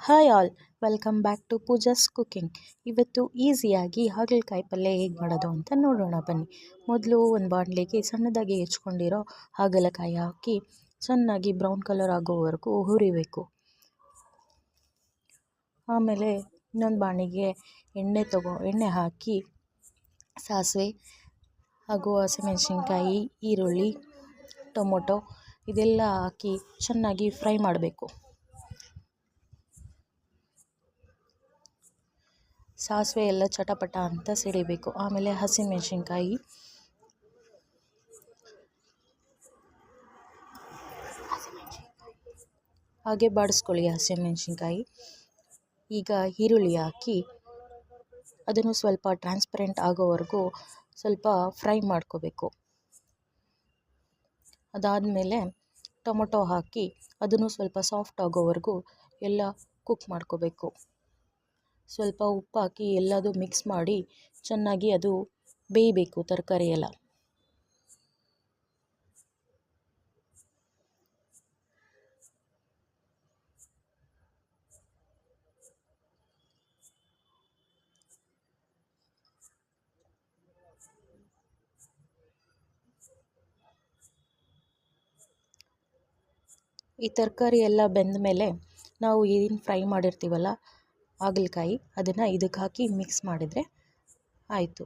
Hi all, welcome back to Pooja's cooking. ಇವತ್ತು ಈಸಿಯಾಗಿ ಹಾಗಲಕಾಯಿ ಪಲ್ಯ ಹೇಗೆ ಮಾಡೋದು ಅಂತ ನೋಡೋಣ ಬನ್ನಿ. ಮೊದಲು ಒಂದು ಬಾಣಲೆಗೆ ಸಣ್ಣದಾಗಿ ಹೆಚ್ಕೊಂಡಿರೋ ಹಾಗಲಕಾಯಿ ಹಾಕಿ ಚೆನ್ನಾಗಿ ಬ್ರೌನ್ ಕಲರ್ ಆಗೋವರೆಗೂ ಹುರಿಬೇಕು. ಆಮೇಲೆ ಇನ್ನೊಂದು ಬಾಣಲೆಗೆ ಎಣ್ಣೆ ಹಾಕಿ ಸಾಸಿವೆ ಹಾಗೂ ಹಸಿಮೆಣಸಿನ್ಕಾಯಿ, ಈರುಳ್ಳಿ, ಟೊಮೊಟೊ ಇದೆಲ್ಲ ಹಾಕಿ ಚೆನ್ನಾಗಿ ಫ್ರೈ ಮಾಡಬೇಕು. ಸಾಸಿವೆ ಎಲ್ಲ ಚಟಪಟ ಅಂತ ಸಿಡಿಬೇಕು. ಆಮೇಲೆ ಹಸಿಮೆಣಸಿನ್ಕಾಯಿ ಹಾಗೆ ಬಾಡಿಸ್ಕೊಳ್ಳಿ. ಹಸಿಮೆಣಸಿನ್ಕಾಯಿ ಈಗ ಈರುಳ್ಳಿ ಹಾಕಿ ಅದನ್ನು ಸ್ವಲ್ಪ ಟ್ರಾನ್ಸ್ಪರೆಂಟ್ ಆಗೋವರೆಗೂ ಸ್ವಲ್ಪ ಫ್ರೈ ಮಾಡ್ಕೋಬೇಕು. ಅದಾದಮೇಲೆ ಟೊಮೊಟೊ ಹಾಕಿ ಅದನ್ನು ಸ್ವಲ್ಪ ಸಾಫ್ಟ್ ಆಗೋವರೆಗೂ ಎಲ್ಲ ಕುಕ್ ಮಾಡ್ಕೋಬೇಕು. ಸ್ವಲ್ಪ ಉಪ್ಪು ಹಾಕಿ ಎಲ್ಲದೂ ಮಿಕ್ಸ್ ಮಾಡಿ ಚೆನ್ನಾಗಿ ಅದು ಬೇಯಬೇಕು ತರಕಾರಿ ಎಲ್ಲ. ಈ ತರಕಾರಿ ಎಲ್ಲ ಬೆಂದ ಮೇಲೆ ನಾವು ಏನು ಫ್ರೈ ಮಾಡಿರ್ತೀವಲ್ಲ ಹಾಗಲಕಾಯಿ, ಅದನ್ನು ಇದಕ್ಕೆ ಹಾಕಿ ಮಿಕ್ಸ್ ಮಾಡಿದರೆ ಆಯಿತು.